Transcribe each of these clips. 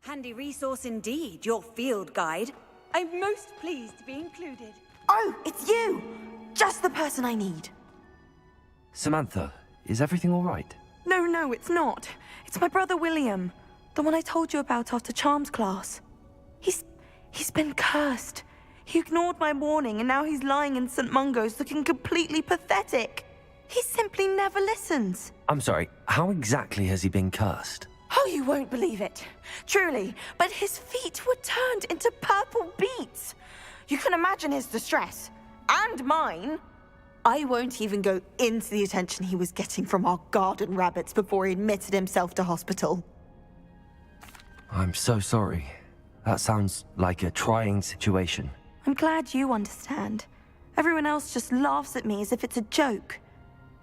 Handy resource indeed, your field guide. I'm most pleased to be included. Oh, it's you! Just the person I need. Samantha, is everything all right? No, it's not. It's my brother William. The one I told you about after Charms class. He's been cursed. He ignored my warning and now he's lying in St. Mungo's looking completely pathetic. He simply never listens. I'm sorry, how exactly has he been cursed? Oh, you won't believe it. Truly, but his feet were turned into purple beets. You can imagine his distress. And mine. I won't even go into the attention he was getting from our garden rabbits before he admitted himself to hospital. I'm so sorry. That sounds like a trying situation. I'm glad you understand. Everyone else just laughs at me as if it's a joke.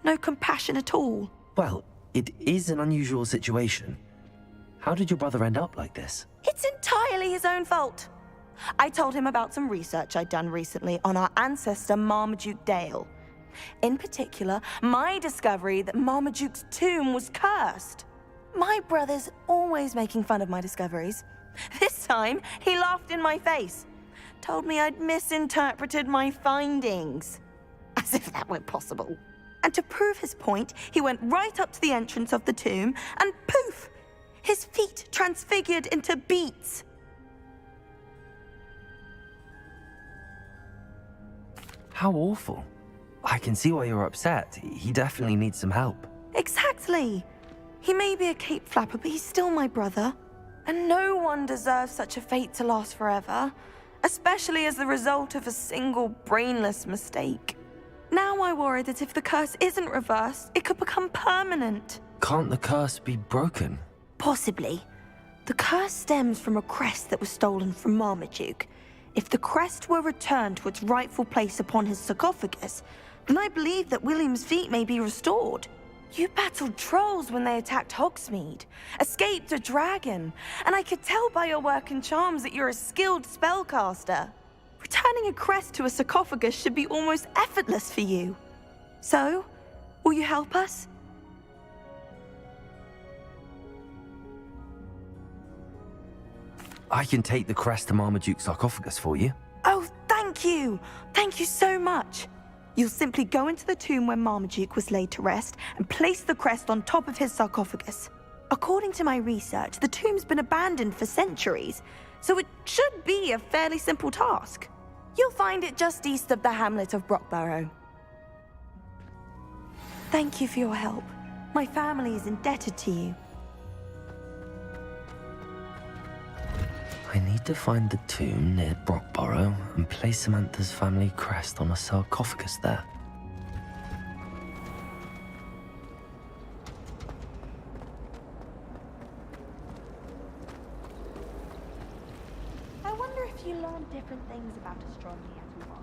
No compassion at all. Well, it is an unusual situation. How did your brother end up like this? It's entirely his own fault. I told him about some research I'd done recently on our ancestor Marmaduke Dale. In particular, my discovery that Marmaduke's tomb was cursed. My brother's always making fun of my discoveries. This time, he laughed in my face. Told me I'd misinterpreted my findings. As if that were possible. And to prove his point, he went right up to the entrance of the tomb and poof! His feet transfigured into beets. How awful. I can see why you're upset. He definitely needs some help. Exactly. He may be a cape flapper, but he's still my brother. And no one deserves such a fate to last forever, especially as the result of a single brainless mistake. Now I worry that if the curse isn't reversed, it could become permanent. Can't the curse be broken? Possibly. The curse stems from a crest that was stolen from Marmaduke. If the crest were returned to its rightful place upon his sarcophagus, then I believe that William's feet may be restored. You battled trolls when they attacked Hogsmeade, escaped a dragon, and I could tell by your work and charms that you're a skilled spellcaster. Returning a crest to a sarcophagus should be almost effortless for you. So, will you help us? I can take the crest to Marmaduke's sarcophagus for you. Oh, thank you! Thank you so much! You'll simply go into the tomb where Marmaduke was laid to rest and place the crest on top of his sarcophagus. According to my research, the tomb's been abandoned for centuries, so it should be a fairly simple task. You'll find it just east of the hamlet of Brockborough. Thank you for your help. My family is indebted to you. I need to find the tomb near Brockborough and place Samantha's family crest on a sarcophagus there. I wonder if you learn different things about astronomy as we walk.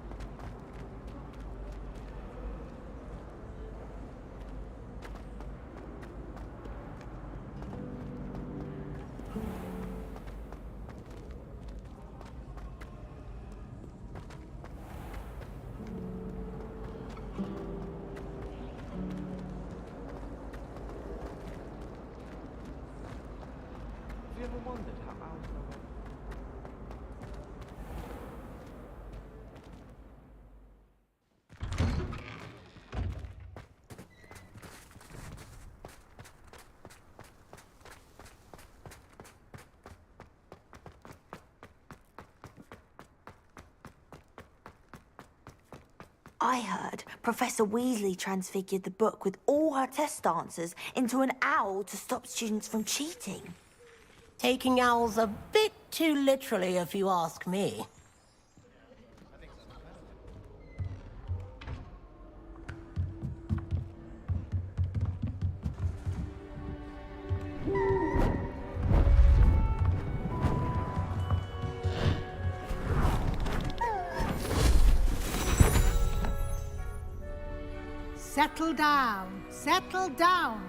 Have you ever wondered how owls know when? I heard Professor Weasley transfigured the book with all her test answers into an owl to stop students from cheating. Taking owls a bit too literally, if you ask me. Settle down, settle down.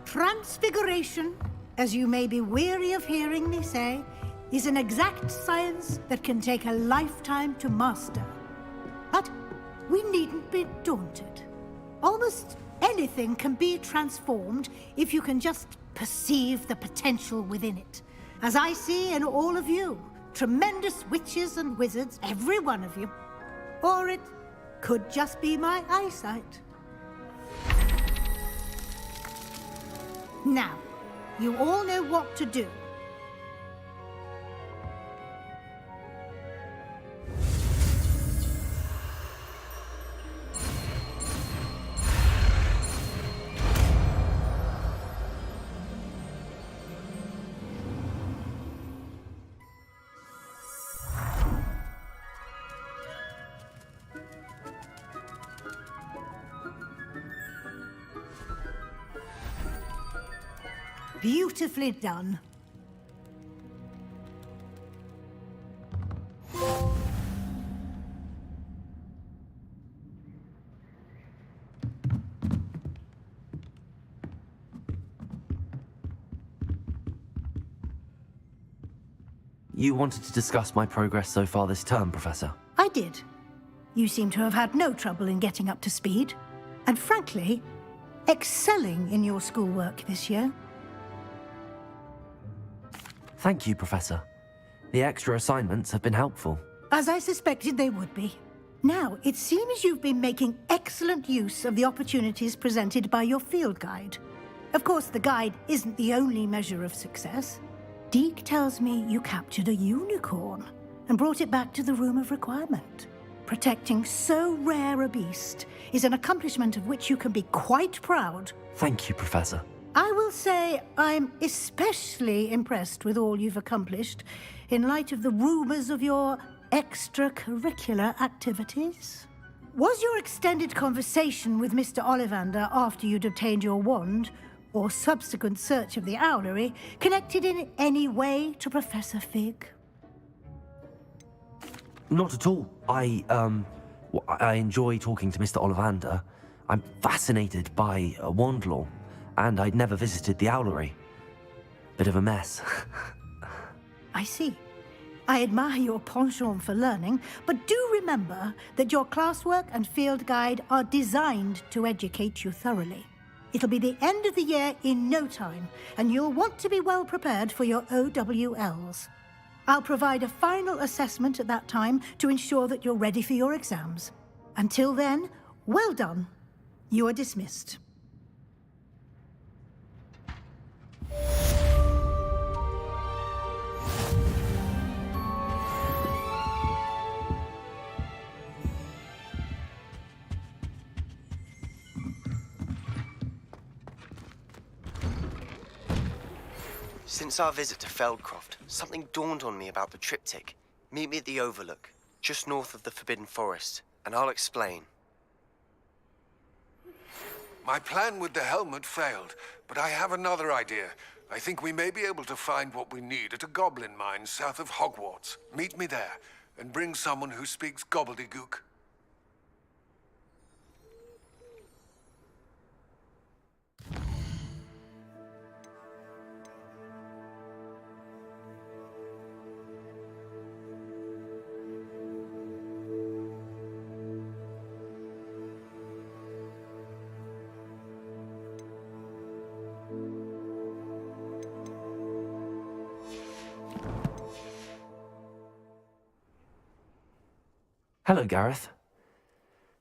Transfiguration, as you may be weary of hearing me say, is an exact science that can take a lifetime to master. But we needn't be daunted. Almost anything can be transformed if you can just perceive the potential within it. as I see in all of you. Tremendous witches and wizards, every one of you. Or it could just be my eyesight. Now, you all know what to do. Beautifully done. You wanted to discuss my progress so far this term, Professor? I did. You seem to have had no trouble in getting up to speed. And frankly, excelling in your schoolwork this year. Thank you, Professor. The extra assignments have been helpful. As I suspected they would be. Now, it seems you've been making excellent use of the opportunities presented by your field guide. Of course, the guide isn't the only measure of success. Deke tells me you captured a unicorn and brought it back to the Room of Requirement. Protecting so rare a beast is an accomplishment of which you can be quite proud. Thank you, Professor. I will say I'm especially impressed with all you've accomplished in light of the rumors of your extracurricular activities. Was your extended conversation with Mr. Ollivander after you'd obtained your wand, or subsequent search of the owlery, connected in any way to Professor Fig? Not at all. I enjoy talking to Mr. Ollivander. I'm fascinated by wand lore, and I'd never visited the owlery. Bit of a mess. I see. I admire your penchant for learning, but do remember that your classwork and field guide are designed to educate you thoroughly. It'll be the end of the year in no time, and you'll want to be well prepared for your OWLs. I'll provide a final assessment at that time to ensure that you're ready for your exams. Until then, well done. You are dismissed. Since our visit to Feldcroft, something dawned on me about the triptych. Meet me at the Overlook, just north of the Forbidden Forest, and I'll explain. My plan with the helmet failed, but I have another idea. I think we may be able to find what we need at a goblin mine south of Hogwarts. Meet me there, and bring someone who speaks gobbledygook. Hello, Gareth.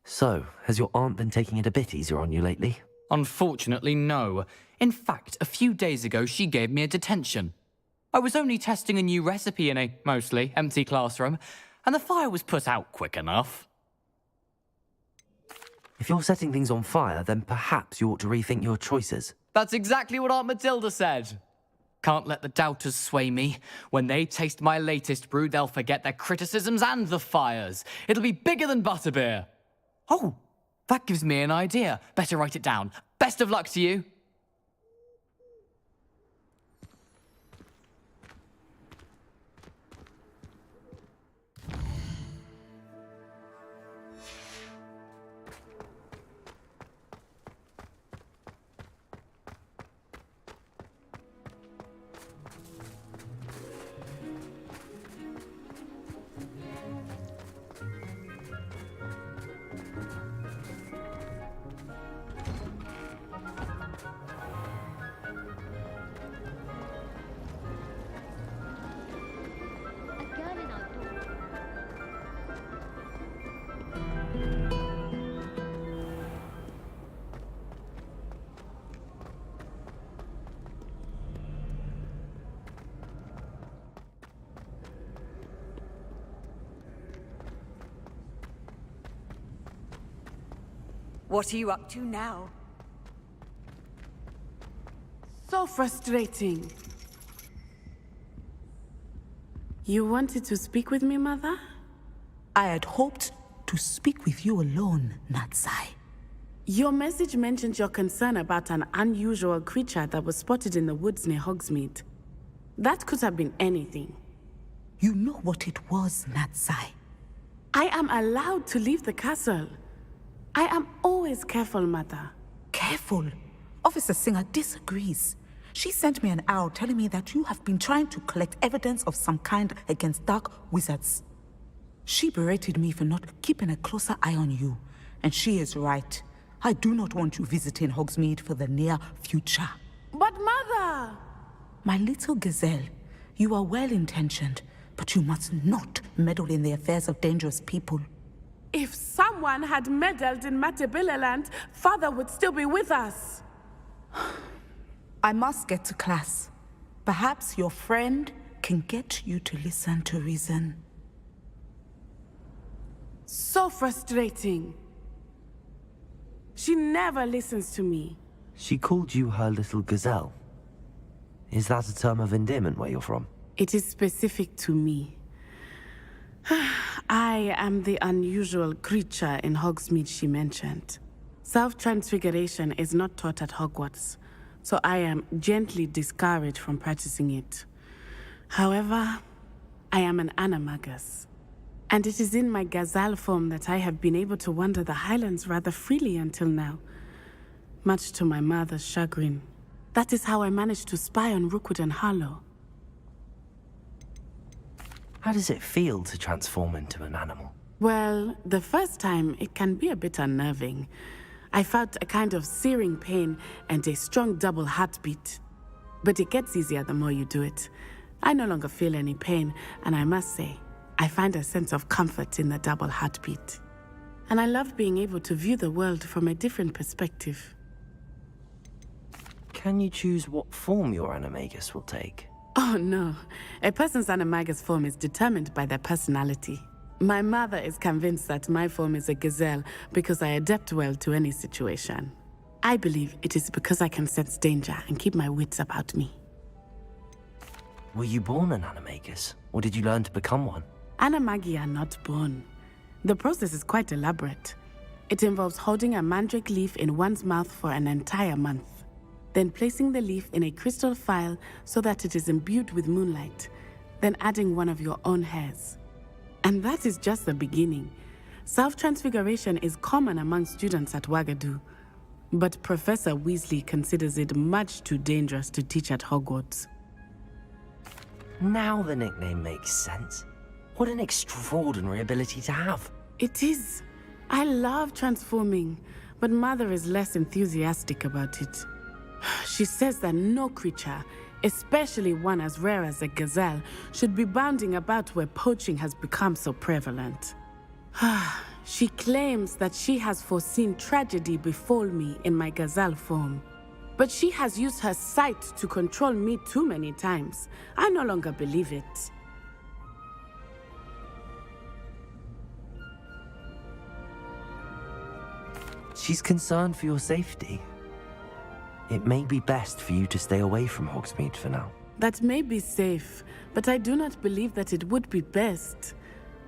So, has your aunt been taking it a bit easier on you lately? Unfortunately, no. In fact, a few days ago, she gave me a detention. I was only testing a new recipe in a mostly empty classroom, and the fire was put out quick enough. If you're setting things on fire, then perhaps you ought to rethink your choices. That's exactly what Aunt Matilda said. Can't let the doubters sway me. When they taste my latest brew, they'll forget their criticisms and the fires. It'll be bigger than butterbeer. Oh, that gives me an idea. Better write it down. Best of luck to you. What are you up to now? So frustrating. You wanted to speak with me, Mother? I had hoped to speak with you alone, Natsai. Your message mentioned your concern about an unusual creature that was spotted in the woods near Hogsmeade. That could have been anything. You know what it was, Natsai. I am allowed to leave the castle. I am always careful, Mother. Careful. Officer Singer disagrees. She sent me an owl telling me that you have been trying to collect evidence of some kind against dark wizards. She berated me for not keeping a closer eye on you, and she is right. I do not want you visiting Hogsmeade for the near future. But Mother! My little gazelle, you are well-intentioned, but you must not meddle in the affairs of dangerous people. If someone had meddled in Matabeleland, Father would still be with us. I must get to class. Perhaps your friend can get you to listen to reason. So frustrating. She never listens to me. She called you her little gazelle. Is that a term of endearment where you're from? It is specific to me. I am the unusual creature in Hogsmeade she mentioned. Self-transfiguration is not taught at Hogwarts, so I am gently discouraged from practicing it. However, I am an animagus, and it is in my gazelle form that I have been able to wander the Highlands rather freely until now, much to my mother's chagrin. That is how I managed to spy on Rookwood and Harlow. How does it feel to transform into an animal? Well, the first time, it can be a bit unnerving. I felt a kind of searing pain and a strong double heartbeat. But it gets easier the more you do it. I no longer feel any pain, and I must say, I find a sense of comfort in the double heartbeat. And I love being able to view the world from a different perspective. Can you choose what form your animagus will take? Oh no, a person's animagus form is determined by their personality. My mother is convinced that my form is a gazelle because I adapt well to any situation. I believe it is because I can sense danger and keep my wits about me. Were you born an animagus, or did you learn to become one? Animagi are not born. The process is quite elaborate. It involves holding a mandrake leaf in one's mouth for an entire month, then placing the leaf in a crystal vial so that it is imbued with moonlight, then adding one of your own hairs. And that is just the beginning. Self-transfiguration is common among students at Wagadu, but Professor Weasley considers it much too dangerous to teach at Hogwarts. Now the nickname makes sense. What an extraordinary ability to have. It is. I love transforming, but Mother is less enthusiastic about it. She says that no creature, especially one as rare as a gazelle, should be bounding about where poaching has become so prevalent. She claims that she has foreseen tragedy befall me in my gazelle form. But she has used her sight to control me too many times. I no longer believe it. She's concerned for your safety. It may be best for you to stay away from Hogsmeade for now. That may be safe, but I do not believe that it would be best.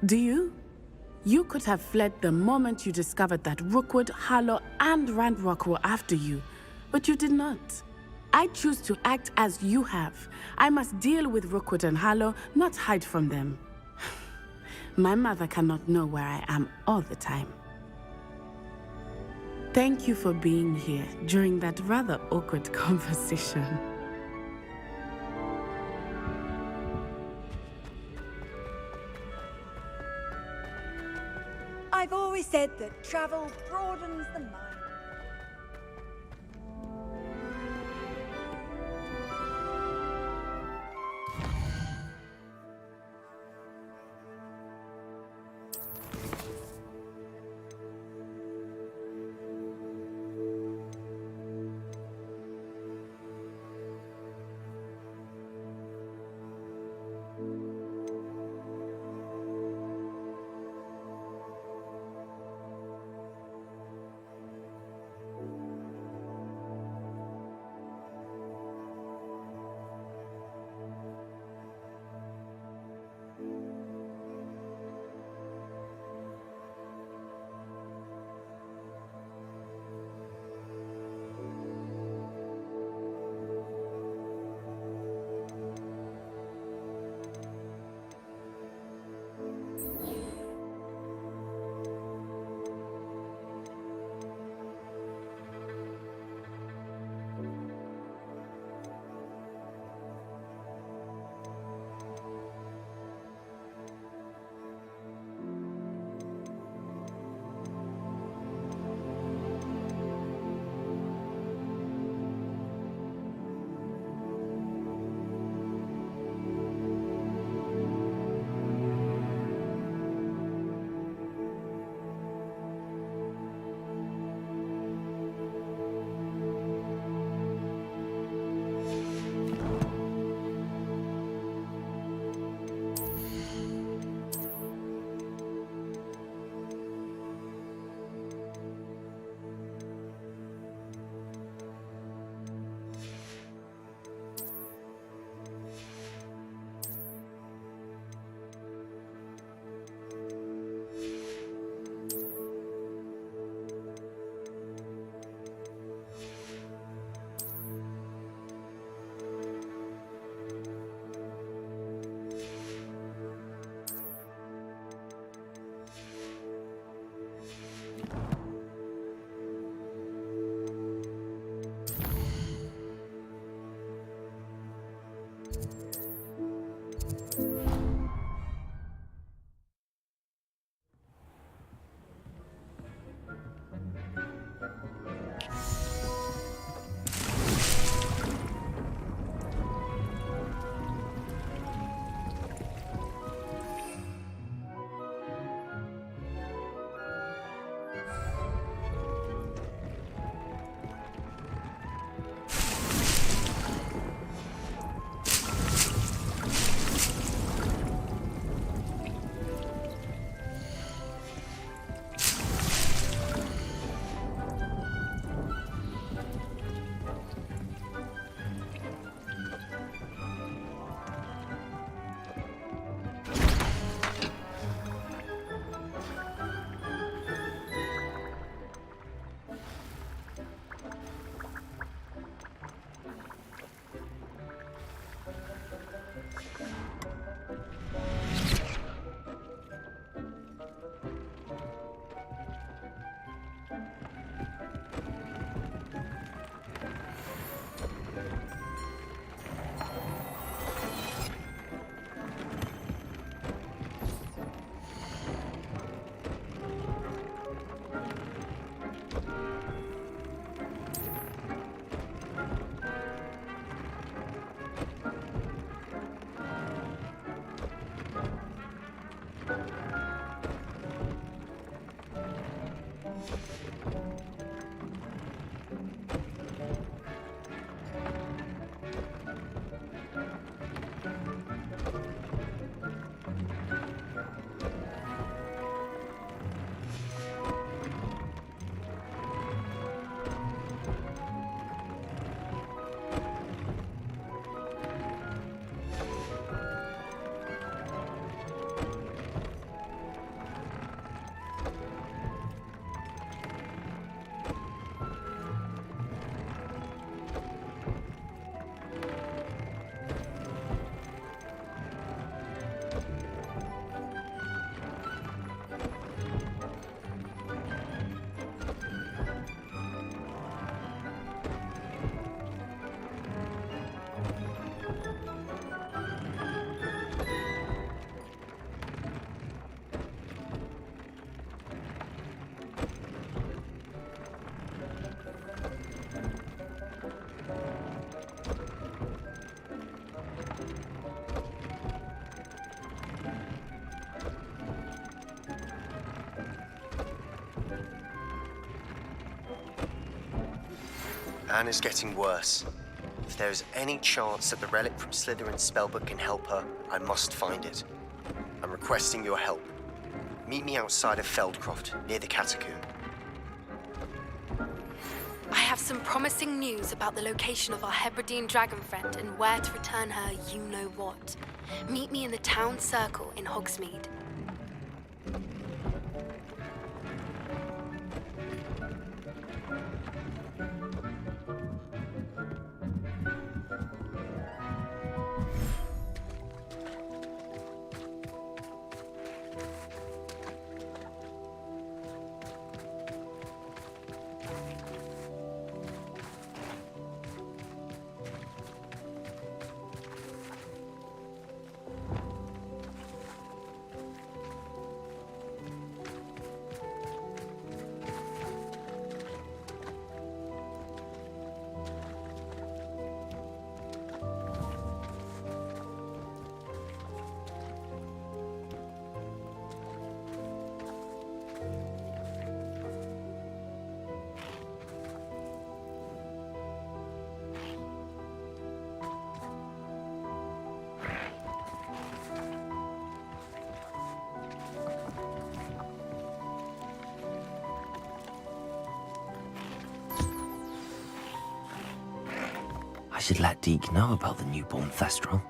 Do you? You could have fled the moment you discovered that Rookwood, Harlow, and Ranrock were after you, but you did not. I choose to act as you have. I must deal with Rookwood and Harlow, not hide from them. My mother cannot know where I am all the time. Thank you for being here during that rather awkward conversation. I've always said that travel broadens the mind. and it's getting worse. If there is any chance that the relic from Slytherin's spellbook can help her, I must find it. I'm requesting your help. Meet me outside of Feldcroft, near the Catacomb. I have some promising news about the location of our Hebridean dragon friend and where to return her you-know-what. Meet me in the town circle in Hogsmeade. I should let Deke know about the newborn Thestral.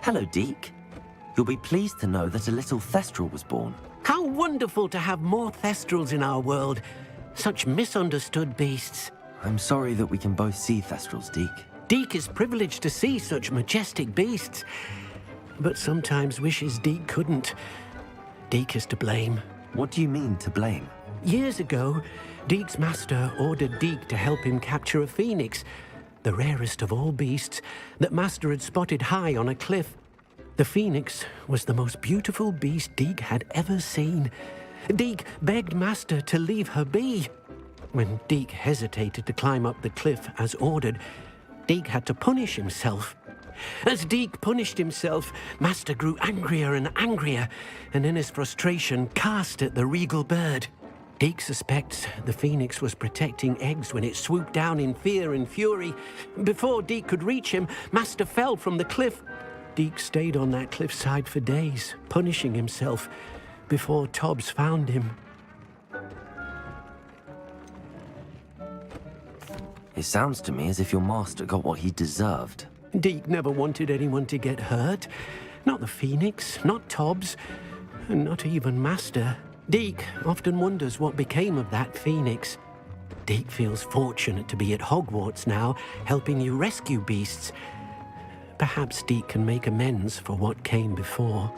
Hello, Deke. You'll be pleased to know that a little Thestral was born. How wonderful to have more Thestrals in our world. Such misunderstood beasts. I'm sorry that we can both see Thestrals, Deke. Deke is privileged to see such majestic beasts, but sometimes wishes Deke couldn't. Deke is to blame. What do you mean, to blame? Years ago, Deke's master ordered Deke to help him capture a phoenix, the rarest of all beasts, that master had spotted high on a cliff. The phoenix was the most beautiful beast Deke had ever seen. Deke begged master to leave her be. When Deke hesitated to climb up the cliff as ordered, Deke had to punish himself. As Deke punished himself, master grew angrier and angrier, and in his frustration cast at the regal bird. Deke suspects the phoenix was protecting eggs when it swooped down in fear and fury. Before Deke could reach him, master fell from the cliff. Deke stayed on that cliffside for days, punishing himself, before Tobbs found him. It sounds to me as if your master got what he deserved. Deke never wanted anyone to get hurt. Not the phoenix, not Tobbs, and not even master. Deke often wonders what became of that phoenix. Deke feels fortunate to be at Hogwarts now, helping you rescue beasts. Perhaps Deke can make amends for what came before.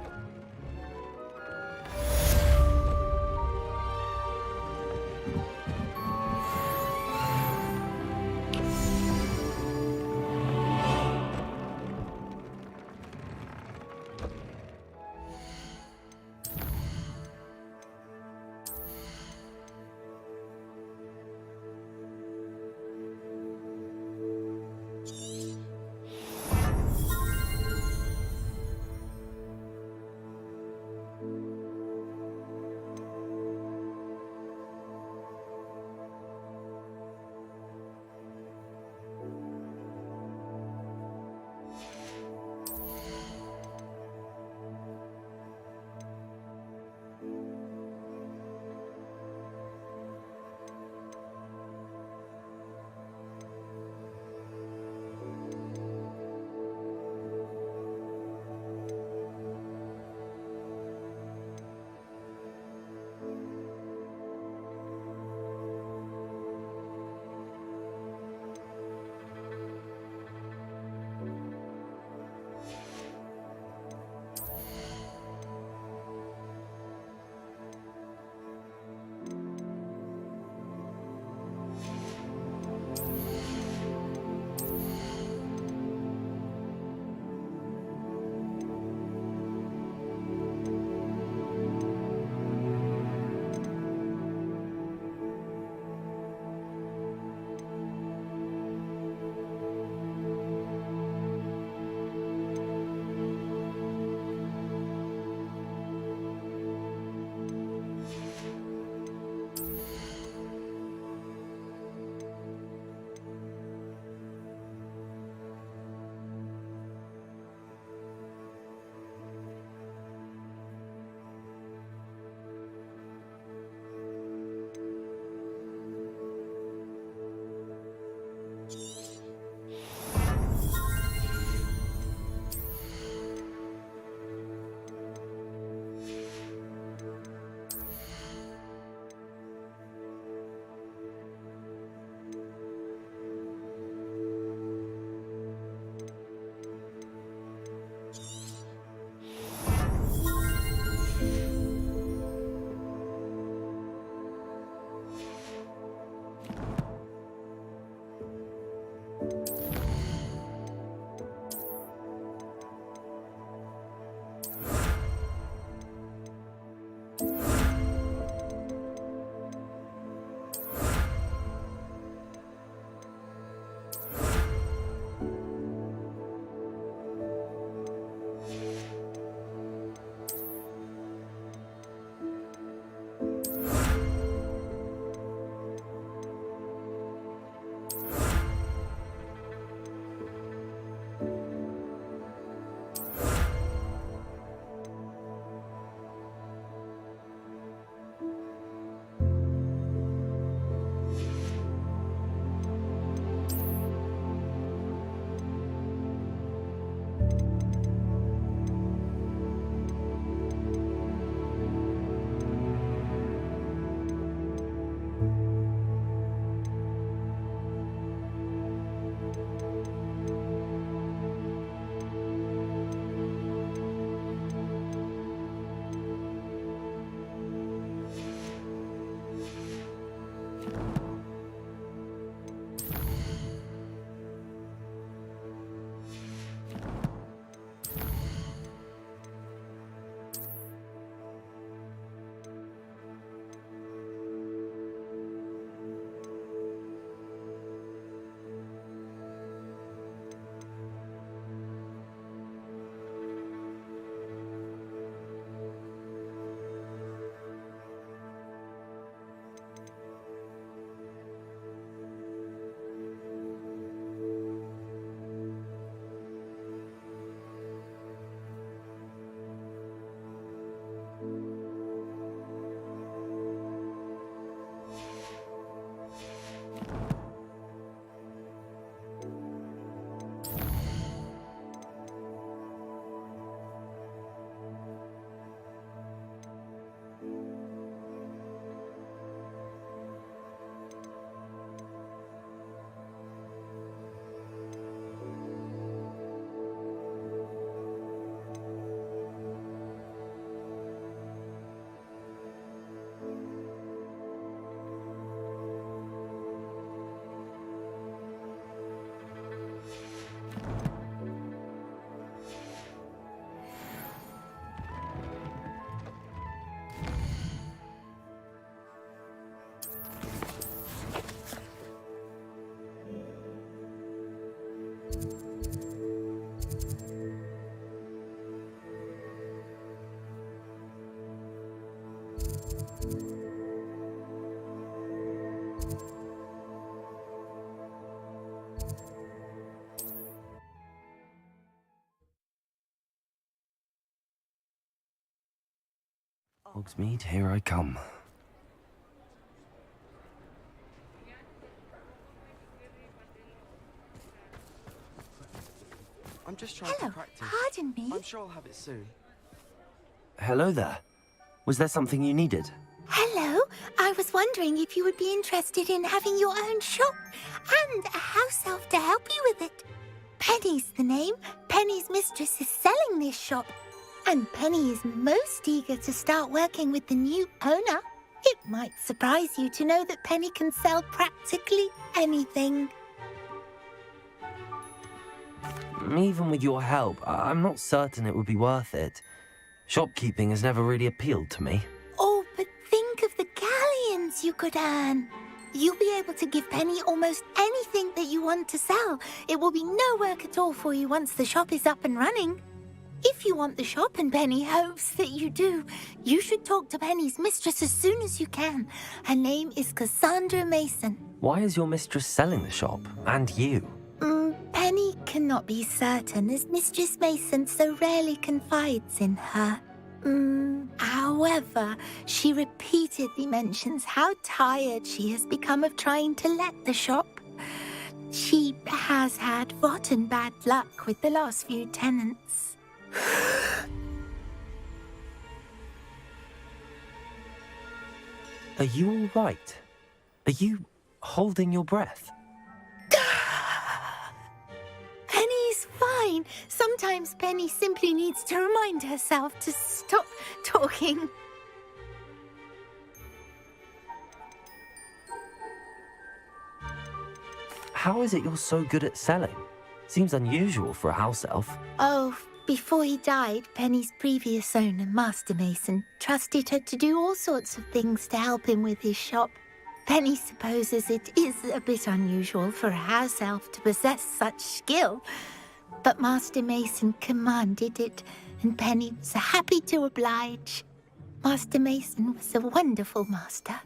Hogsmeade, here I come. I'm just trying to practice. Pardon me? I'm sure I'll have it soon. Hello there. Was there something you needed? Hello. I was wondering if you would be interested in having your own shop and a house elf to help you with it. Penny's the name. Penny's mistress is selling this shop. And Penny is most eager to start working with the new owner. It might surprise you to know that Penny can sell practically anything. Even with your help, I'm not certain it would be worth it. Shopkeeping has never really appealed to me. Oh, but think of the galleons you could earn. You'll be able to give Penny almost anything that you want to sell. It will be no work at all for you once the shop is up and running. If you want the shop and Penny hopes that you do, you should talk to Penny's mistress as soon as you can. Her name is Cassandra Mason. Why is your mistress selling the shop? And you? Penny cannot be certain, as Mistress Mason so rarely confides in her. However, she repeatedly mentions how tired she has become of trying to let the shop. She has had rotten bad luck with the last few tenants. Are you all right? Are you holding your breath? Penny's fine. Sometimes Penny simply needs to remind herself to stop talking. How is it you're so good at selling? Seems unusual for a house elf. Oh, before he died, Penny's previous owner, Master Mason, trusted her to do all sorts of things to help him with his shop. Penny supposes it is a bit unusual for a house elf to possess such skill, but Master Mason commanded it, and Penny was happy to oblige. Master Mason was a wonderful master.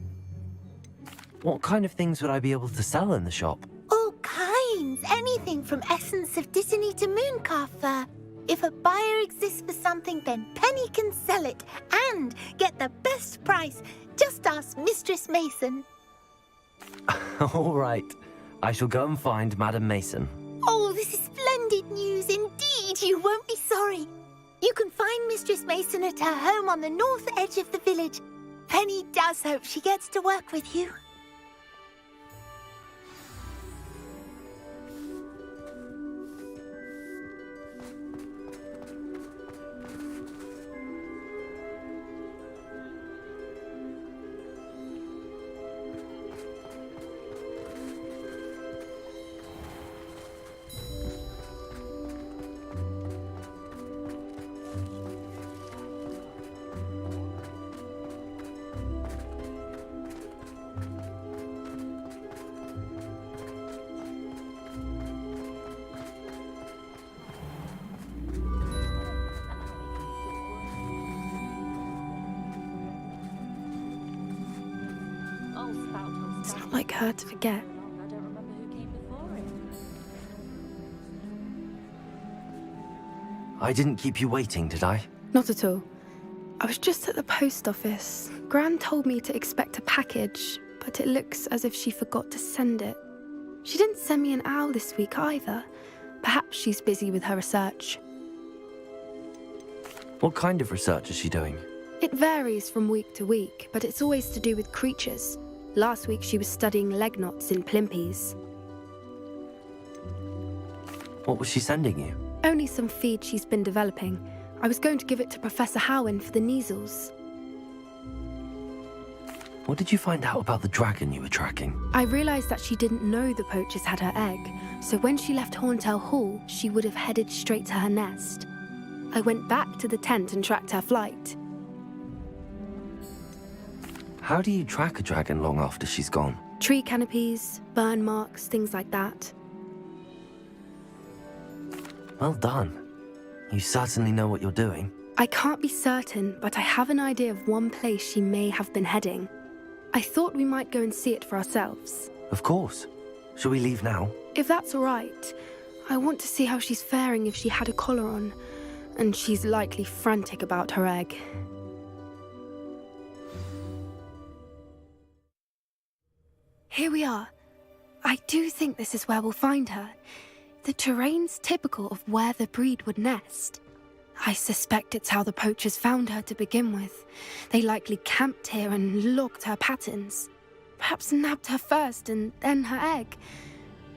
What kind of things would I be able to sell in the shop? All kinds. Anything from essence of Disney to mooncalf fur. If a buyer exists for something, then Penny can sell it and get the best price. Just ask Mistress Mason. All right. I shall go and find Madam Mason. Oh, this is splendid news indeed. You won't be sorry. You can find Mistress Mason at her home on the north edge of the village. Penny does hope she gets to work with you. It's not like her to forget. I didn't keep you waiting, did I? Not at all. I was just at the post office. Gran told me to expect a package, but it looks as if she forgot to send it. She didn't send me an owl this week either. Perhaps she's busy with her research. What kind of research is she doing? It varies from week to week, but it's always to do with creatures. Last week she was studying leg knots in plimpies. What was she sending you? Only some feed she's been developing. I was going to give it to Professor Howen for the measles. What did you find out about the dragon you were tracking? I realised that she didn't know the poachers had her egg, so when she left Horntail Hall, she would have headed straight to her nest. I went back to the tent and tracked her flight. How do you track a dragon long after she's gone? Tree canopies, burn marks, things like that. Well done. You certainly know what you're doing. I can't be certain, but I have an idea of one place she may have been heading. I thought we might go and see it for ourselves. Of course. Shall we leave now? If that's all right. I want to see how she's faring if she had a collar on, and she's likely frantic about her egg. Here we are. I do think this is where we'll find her. The terrain's typical of where the breed would nest. I suspect it's how the poachers found her to begin with. They likely camped here and logged her patterns. Perhaps nabbed her first and then her egg.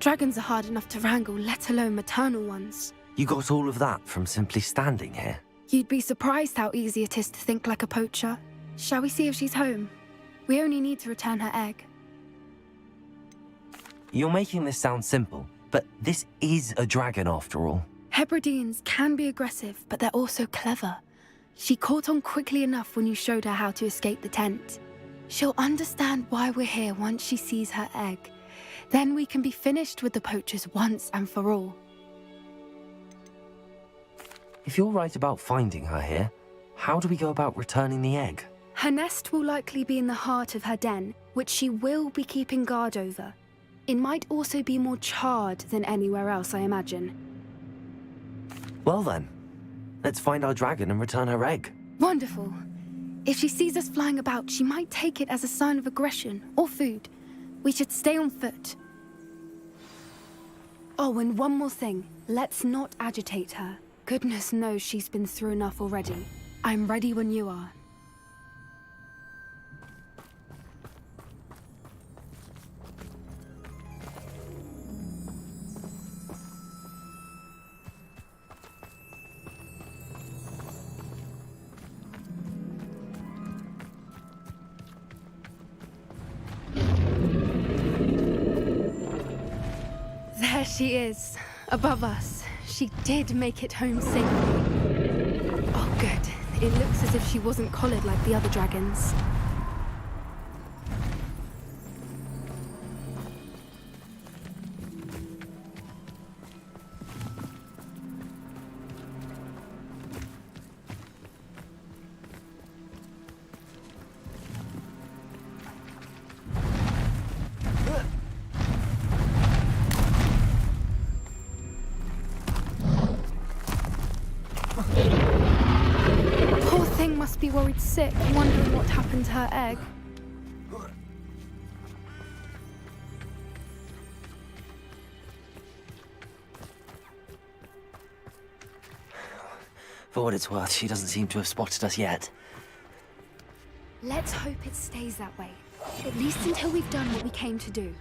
Dragons are hard enough to wrangle, let alone maternal ones. You got all of that from simply standing here? You'd be surprised how easy it is to think like a poacher. Shall we see if she's home? We only need to return her egg. You're making this sound simple, but this is a dragon after all. Hebrideans can be aggressive, but they're also clever. She caught on quickly enough when you showed her how to escape the tent. She'll understand why we're here once she sees her egg. Then we can be finished with the poachers once and for all. If you're right about finding her here, how do we go about returning the egg? Her nest will likely be in the heart of her den, which she will be keeping guard over. It might also be more charred than anywhere else, I imagine. Well then, let's find our dragon and return her egg. Wonderful. If she sees us flying about, she might take it as a sign of aggression or food. We should stay on foot. Oh, and one more thing. Let's not agitate her. Goodness knows she's been through enough already. I'm ready when you are. There she is, above us. She did make it home safely. Oh, good. It looks as if she wasn't collared like the other dragons. Poor thing must be worried sick, wondering what happened to her egg. For what it's worth, she doesn't seem to have spotted us yet. Let's hope it stays that way. At least until we've done what we came to do.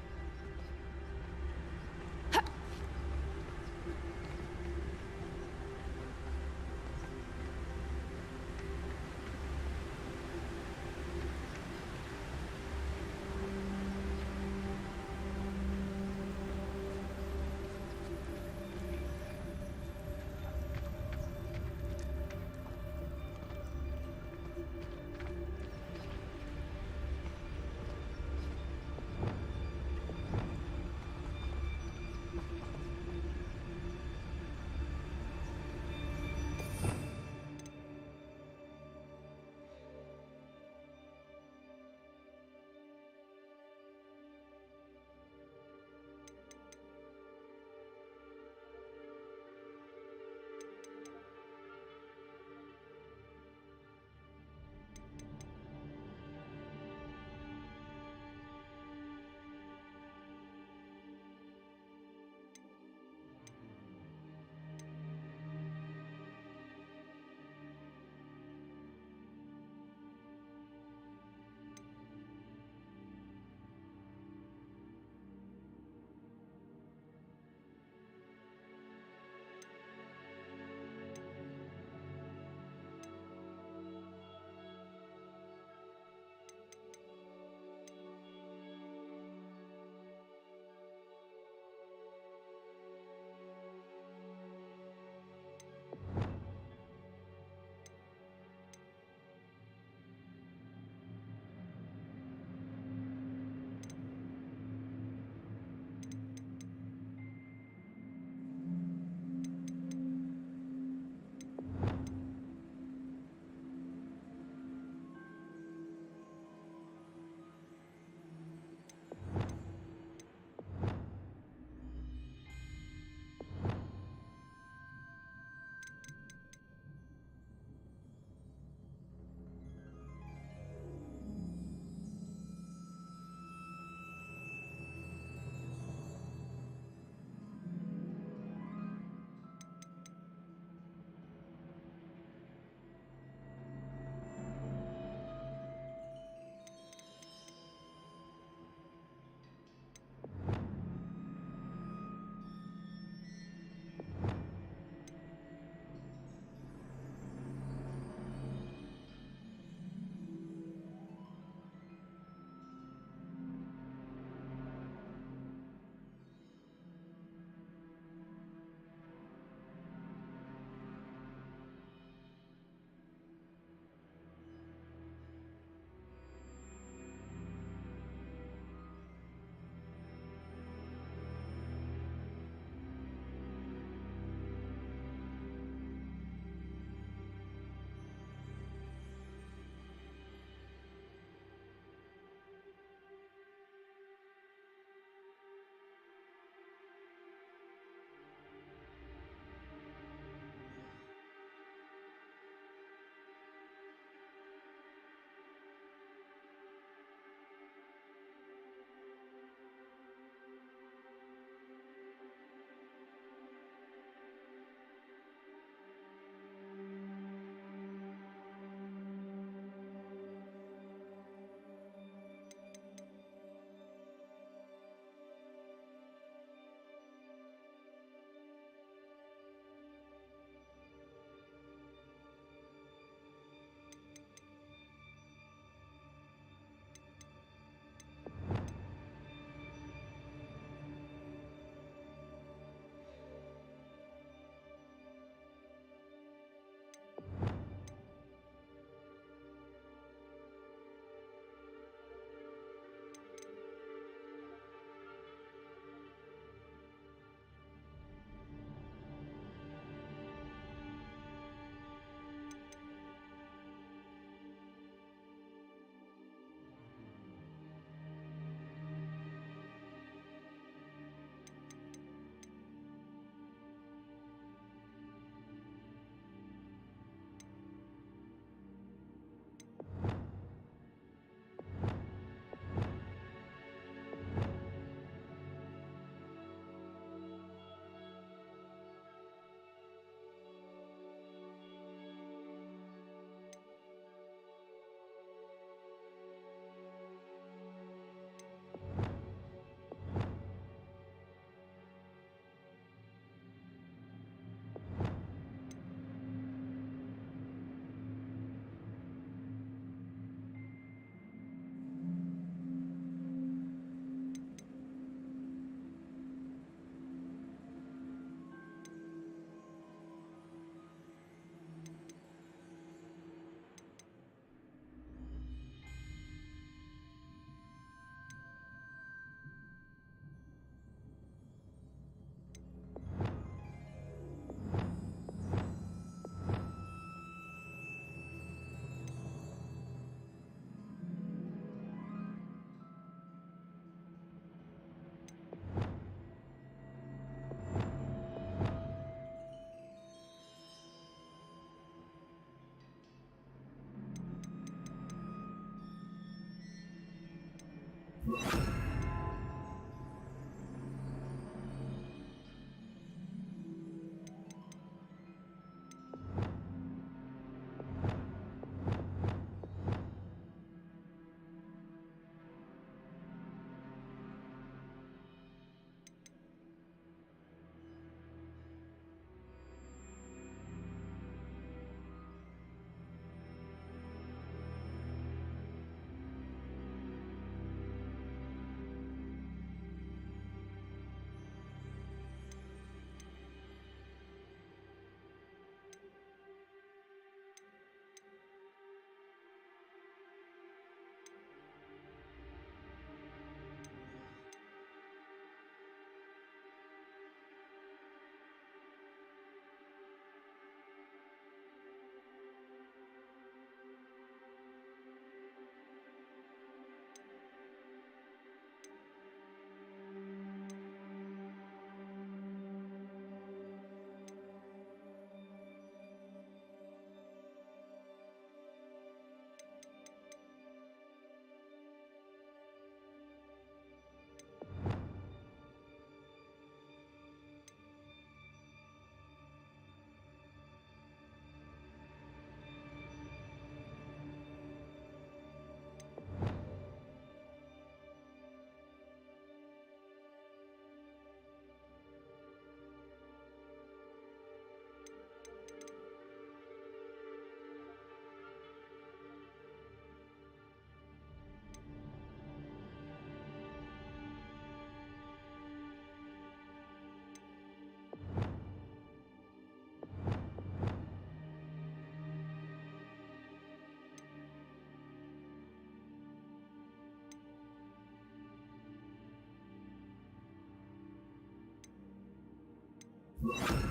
Stand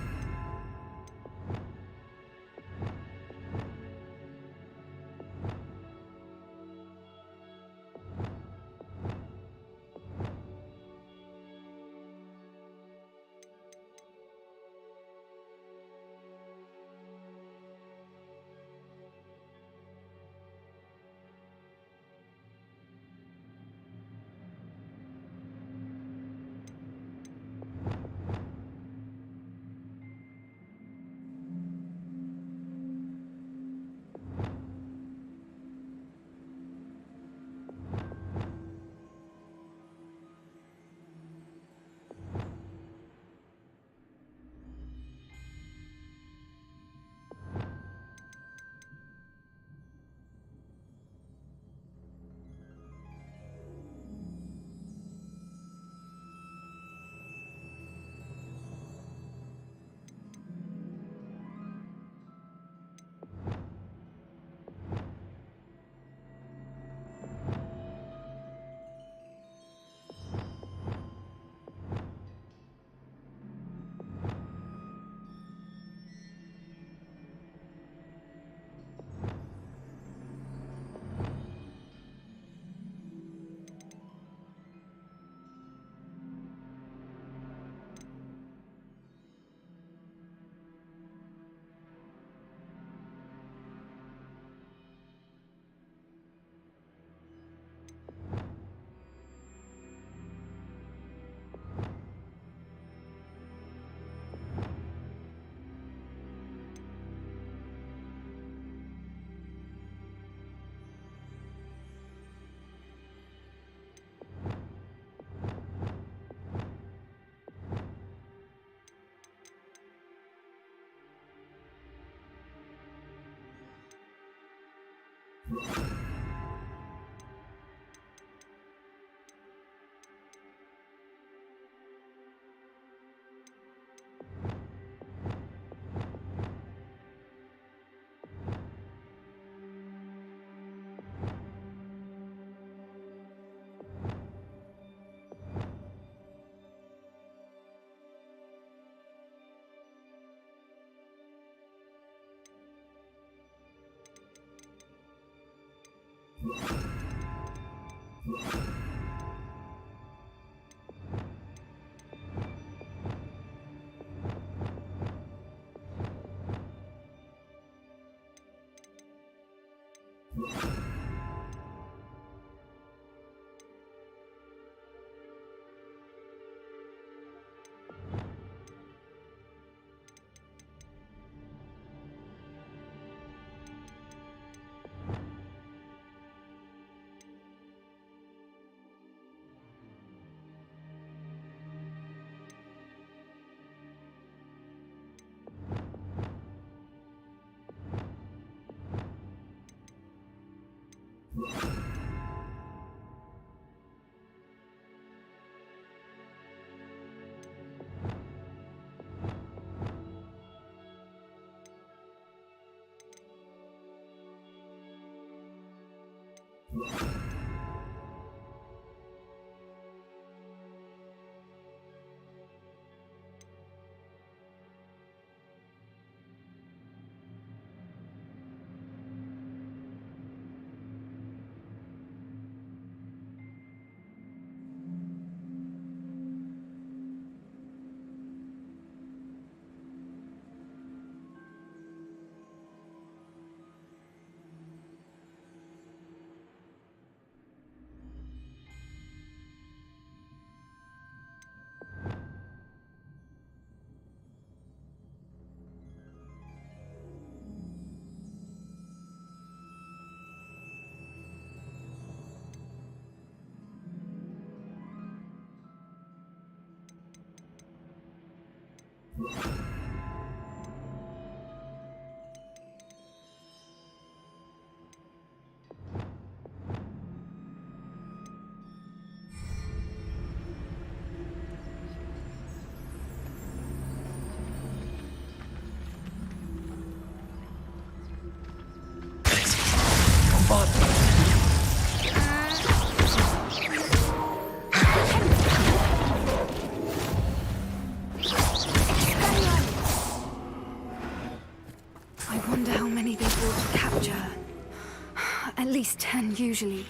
least 10 usually.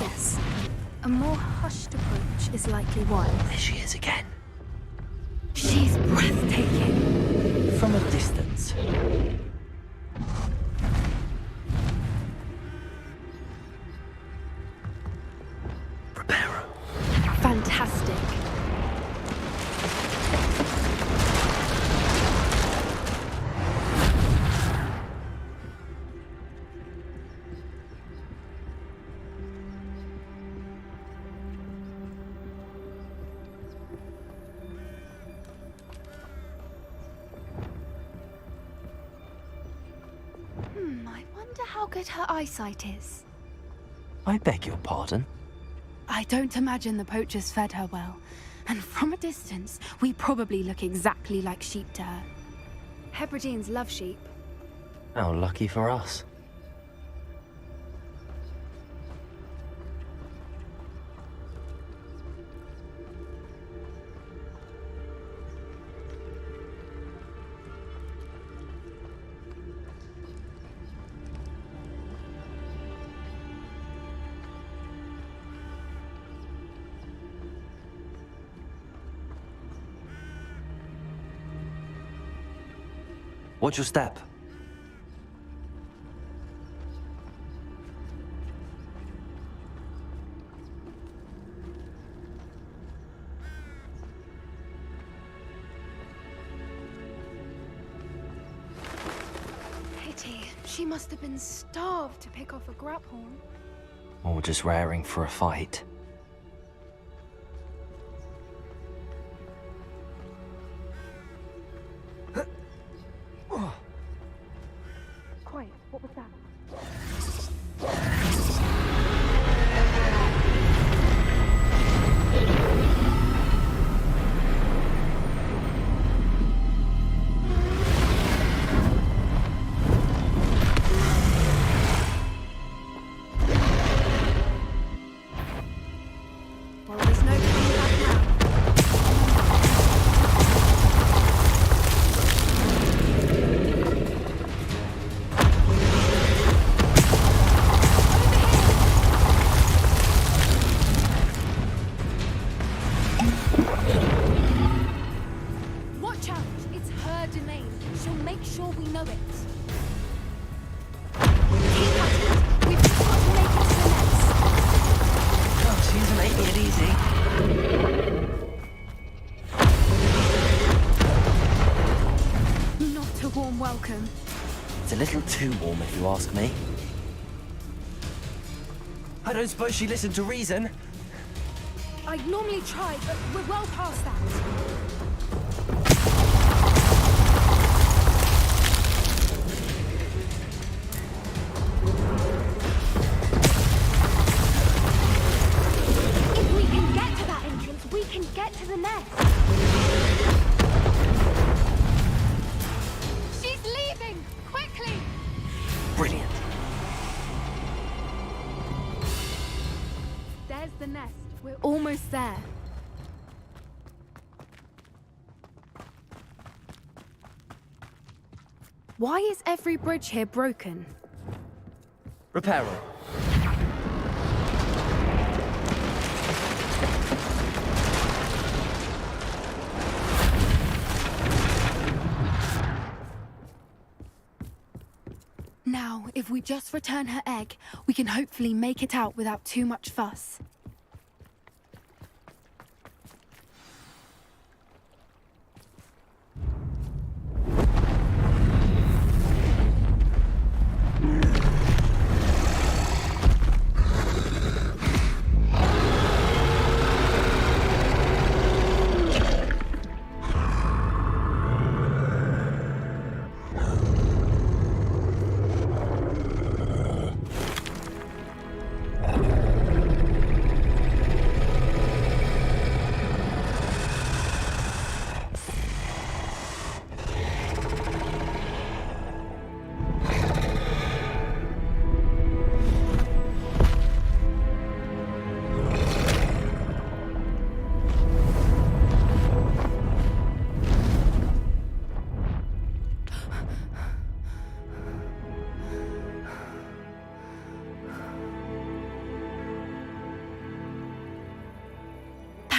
Yes. A more hushed approach is likely wise. There she is again. She's breathtaking. From a distance. Reparo. Fantastic. I wonder how good her eyesight is. I beg your pardon? I don't imagine the poachers fed her well. And from a distance, we probably look exactly like sheep to her. Hebrideans love sheep. How lucky for us. Watch your step. Pity. She must have been starved to pick off a grapehorn. Or just raring for a fight. Quiet. What was that? Well, there's no coming back now. Watch out! It's her domain. She'll make sure we know it. Keep at it. We've just got to make it to the nest. Oh, she's making it easy. Not a warm welcome. It's a little too warm, if you ask me. I don't suppose she listened to reason. I'd normally try, but we're well past that. If we can get to that entrance, we can get to the nest. She's leaving! Quickly! Brilliant. There's the nest. We're almost there. Why is every bridge here broken? Reparo. Now, if we just return her egg, we can hopefully make it out without too much fuss.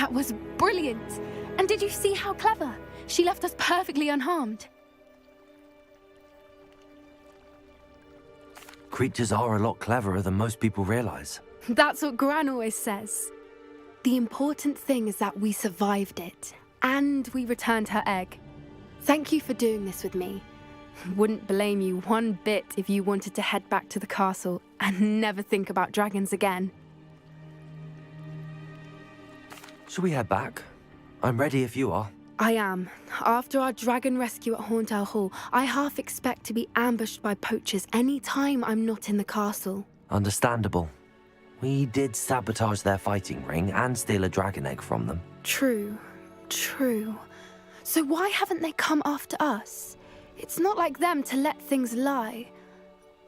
That was brilliant. And did you see how clever? She left us perfectly unharmed. Creatures are a lot cleverer than most people realize. That's what Gran always says. The important thing is that we survived it, and we returned her egg. Thank you for doing this with me. Wouldn't blame you one bit if you wanted to head back to the castle and never think about dragons again. Shall we head back? I'm ready if you are. I am. After our dragon rescue at Horndale Hall, I half expect to be ambushed by poachers any time I'm not in the castle. Understandable. We did sabotage their fighting ring and steal a dragon egg from them. True. So why haven't they come after us? It's not like them to let things lie.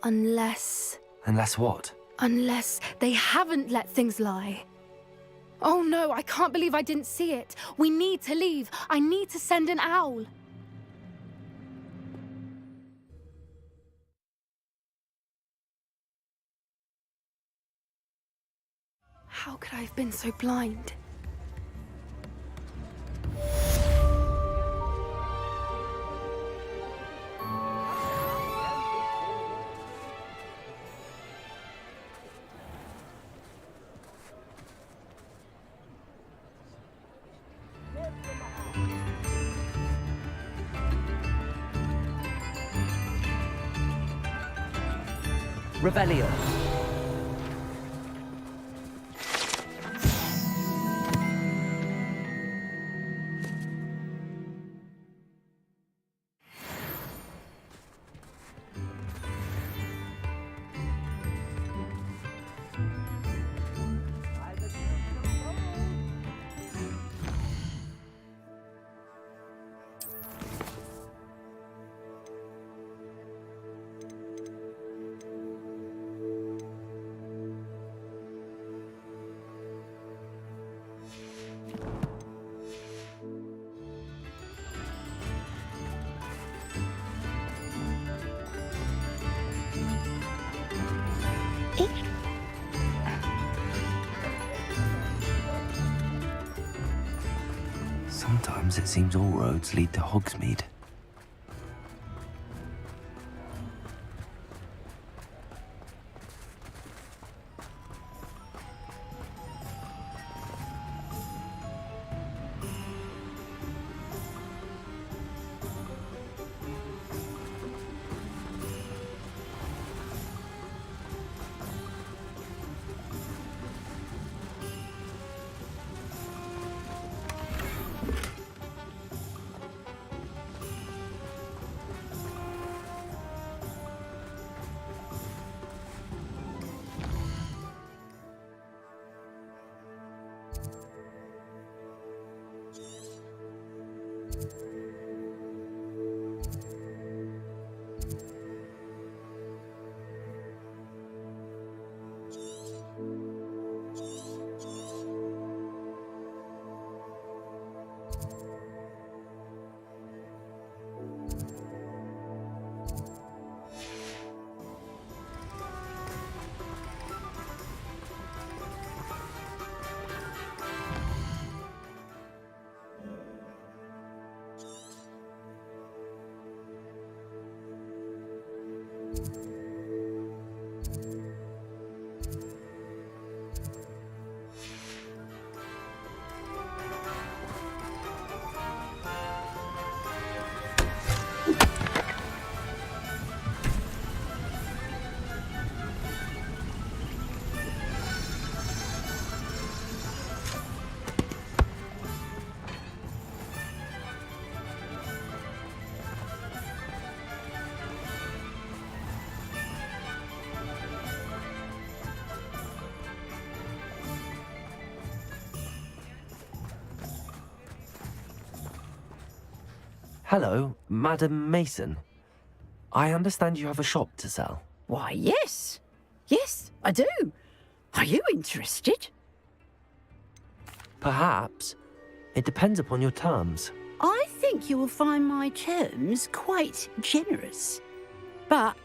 Unless... Unless what? Unless they haven't let things lie. Oh no, I can't believe I didn't see it. We need to leave. I need to send an owl. How could I have been so blind? Revelio. Sometimes it seems all roads lead to Hogsmeade. Hello, Madam Mason. I understand you have a shop to sell. Why, yes. Yes, I do. Are you interested? Perhaps. It depends upon your terms. I think you will find my terms quite generous. But,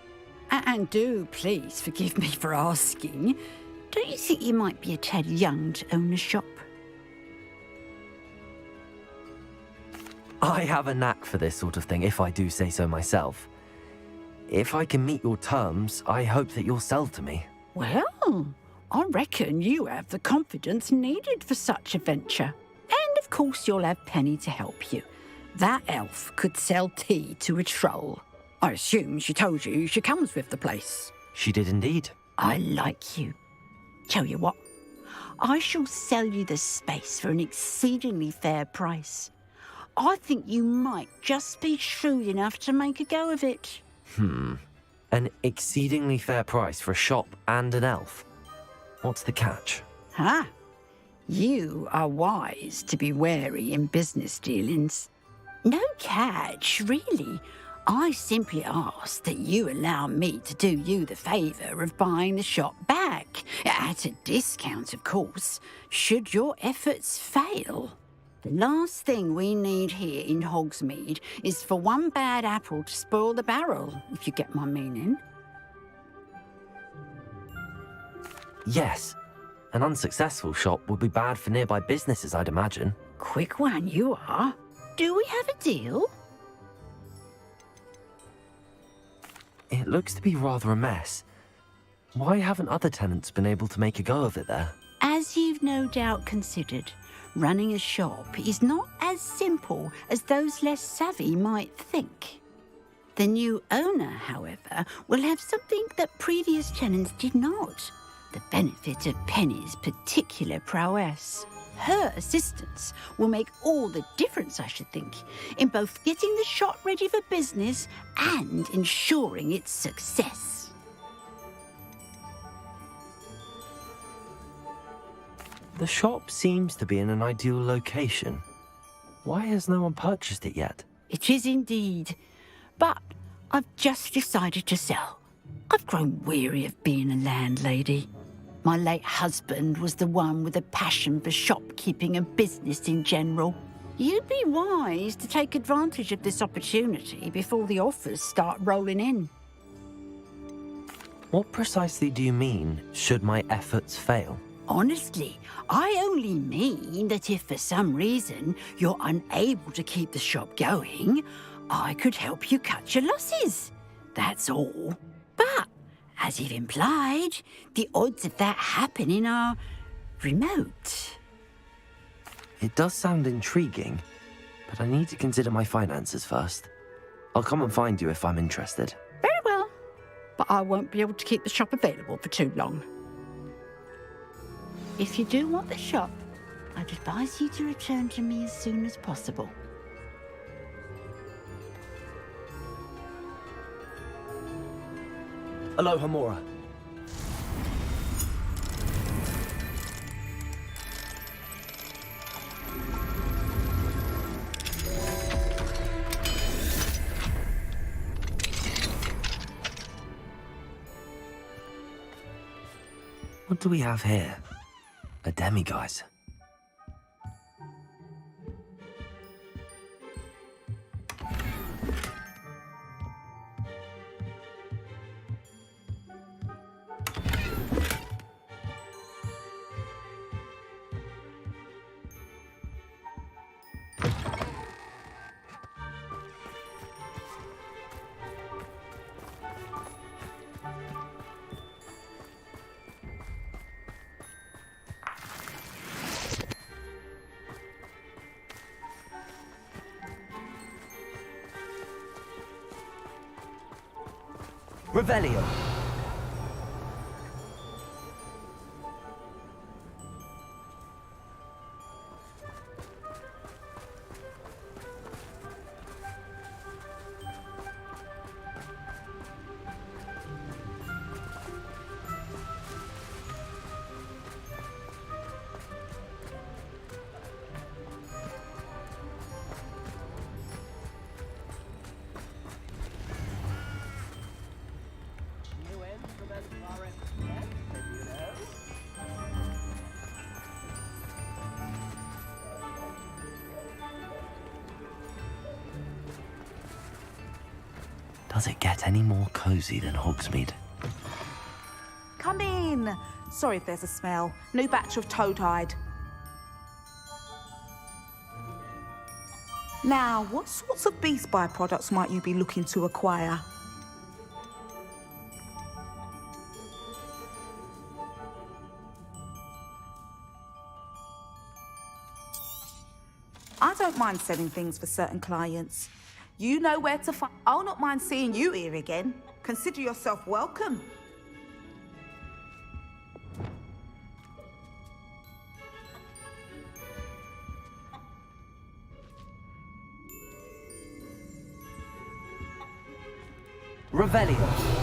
and do please forgive me for asking, don't you think you might be a tad young to own a shop? I have a knack for this sort of thing, if I do say so myself. If I can meet your terms, I hope that you'll sell to me. Well, I reckon you have the confidence needed for such a venture. And of course you'll have Penny to help you. That elf could sell tea to a troll. I assume she told you she comes with the place. She did indeed. I like you. Tell you what, I shall sell you the space for an exceedingly fair price. I think you might just be shrewd enough to make a go of it. An exceedingly fair price for a shop and an elf. What's the catch? Huh? You are wise to be wary in business dealings. No catch, really. I simply ask that you allow me to do you the favour of buying the shop back, at a discount, of course, should your efforts fail. The last thing we need here in Hogsmeade is for one bad apple to spoil the barrel, if you get my meaning. Yes. An unsuccessful shop would be bad for nearby businesses, I'd imagine. Quick one, you are. Do we have a deal? It looks to be rather a mess. Why haven't other tenants been able to make a go of it there? As you've no doubt considered, running a shop is not as simple as those less savvy might think. The new owner, however, will have something that previous tenants did not. The benefit of Penny's particular prowess. Her assistance will make all the difference, I should think, in both getting the shop ready for business and ensuring its success. The shop seems to be in an ideal location. Why has no one purchased it yet? It is indeed. But I've just decided to sell. I've grown weary of being a landlady. My late husband was the one with a passion for shopkeeping and business in general. You'd be wise to take advantage of this opportunity before the offers start rolling in. What precisely do you mean, should my efforts fail? Honestly, I only mean that if for some reason you're unable to keep the shop going, I could help you cut your losses. That's all. But, as you've implied, the odds of that happening are remote. It does sound intriguing, but I need to consider my finances first. I'll come and find you if I'm interested. Very well. But I won't be able to keep the shop available for too long. If you do want the shop, I'd advise you to return to me as soon as possible. Aloha, Mora. What do we have here? A demiguise. Revelio. Does it get any more cozy than Hogsmeade? Come in. Sorry if there's a smell. New batch of toad hide. Now, what sorts of beast byproducts might you be looking to acquire? I don't mind selling things for certain clients. You know where to find. I'll not mind seeing you here again. Consider yourself welcome. Revelio.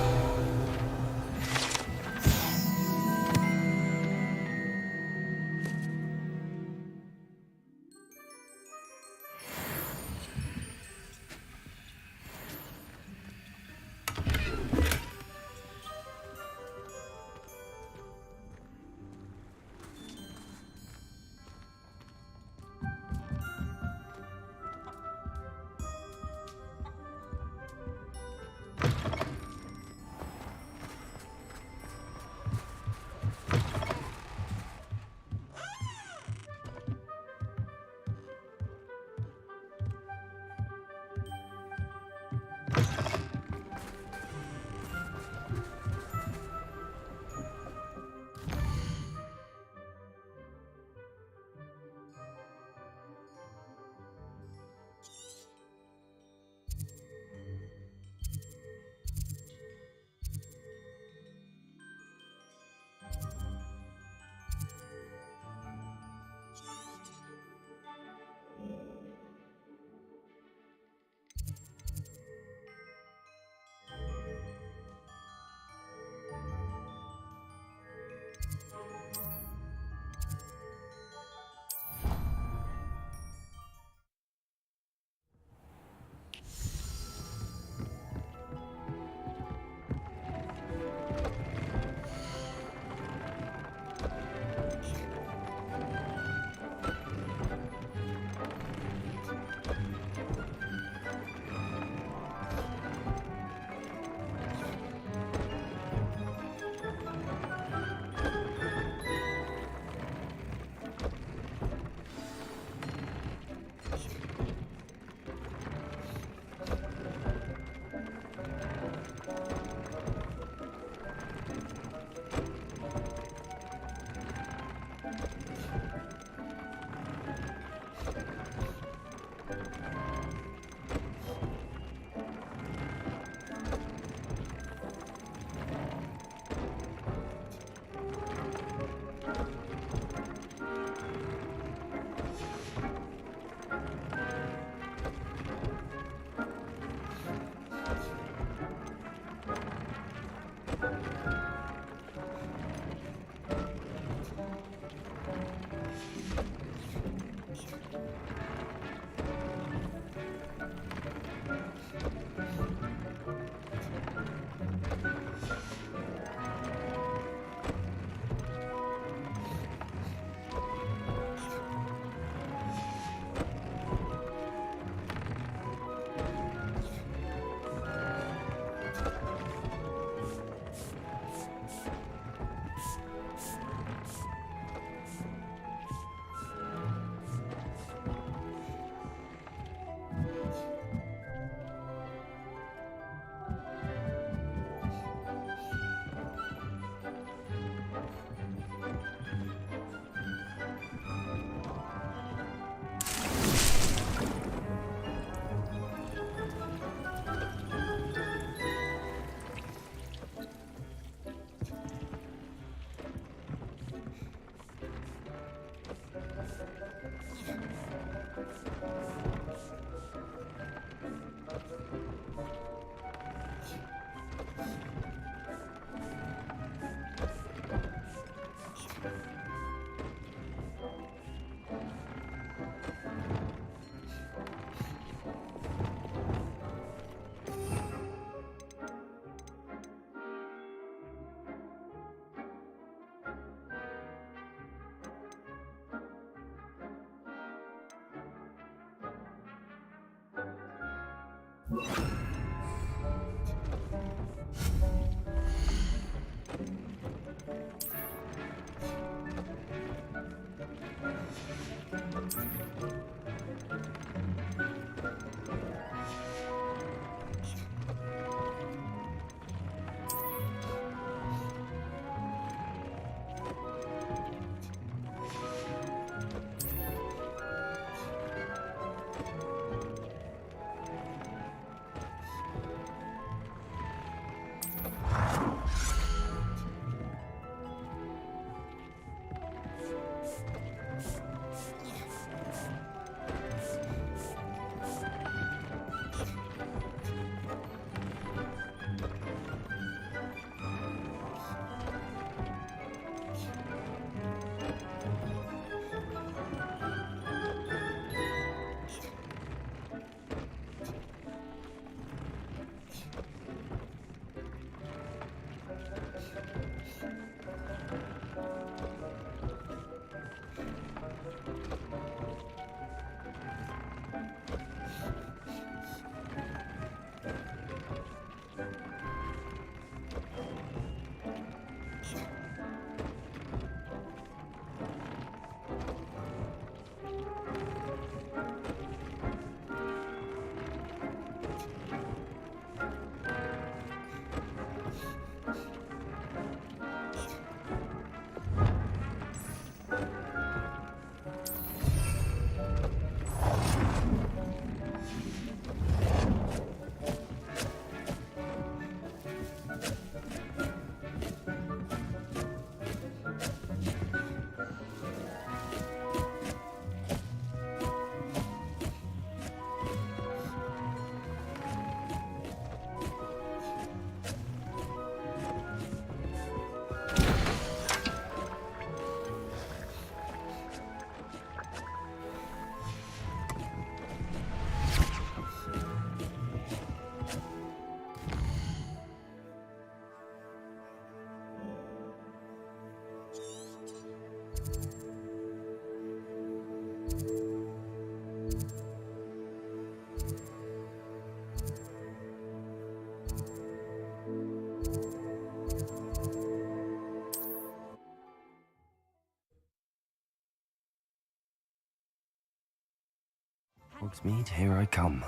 Hogsmeade, here I come.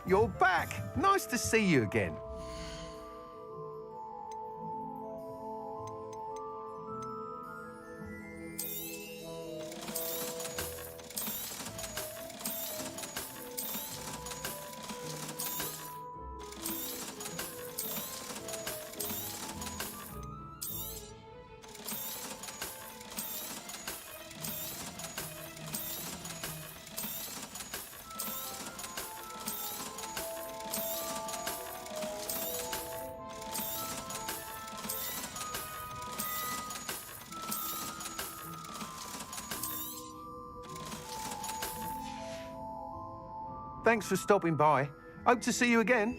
You're back! Nice to see you again. Thanks for stopping by. Hope to see you again.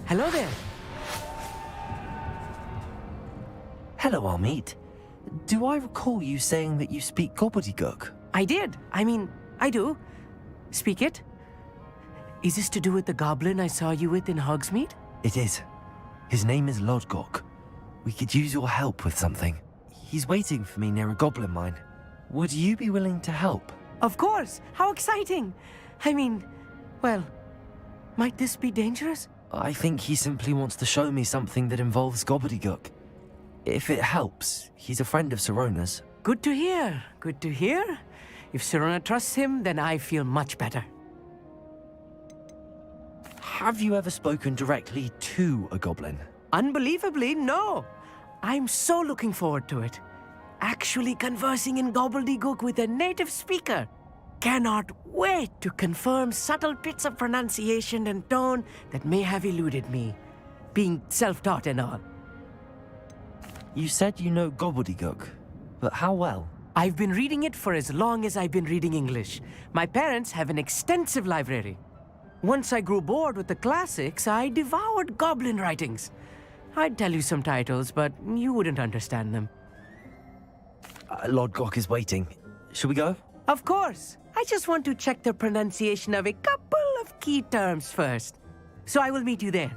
Hello there. Hello, Armid. Do I recall you saying that you speak gobbledygook? I did. I do. Speak it. Is this to do with the goblin I saw you with in Hogsmeade? It is. His name is Lodgok. We could use your help with something. He's waiting for me near a goblin mine. Would you be willing to help? Of course! How exciting! Well, might this be dangerous? I think he simply wants to show me something that involves gobbledygook. If it helps, he's a friend of Sirona's. Good to hear. Good to hear. If Sirona trusts him, then I feel much better. Have you ever spoken directly to a goblin? Unbelievably, no. I'm so looking forward to it. Actually conversing in gobbledygook with a native speaker. Cannot wait to confirm subtle bits of pronunciation and tone that may have eluded me, being self-taught and all. You said you know gobbledygook, but how well? I've been reading it for as long as I've been reading English. My parents have an extensive library. Once I grew bored with the classics, I devoured goblin writings. I'd tell you some titles, but you wouldn't understand them. Lodgok is waiting. Shall we go? Of course. I just want to check the pronunciation of a couple of key terms first. So I will meet you there.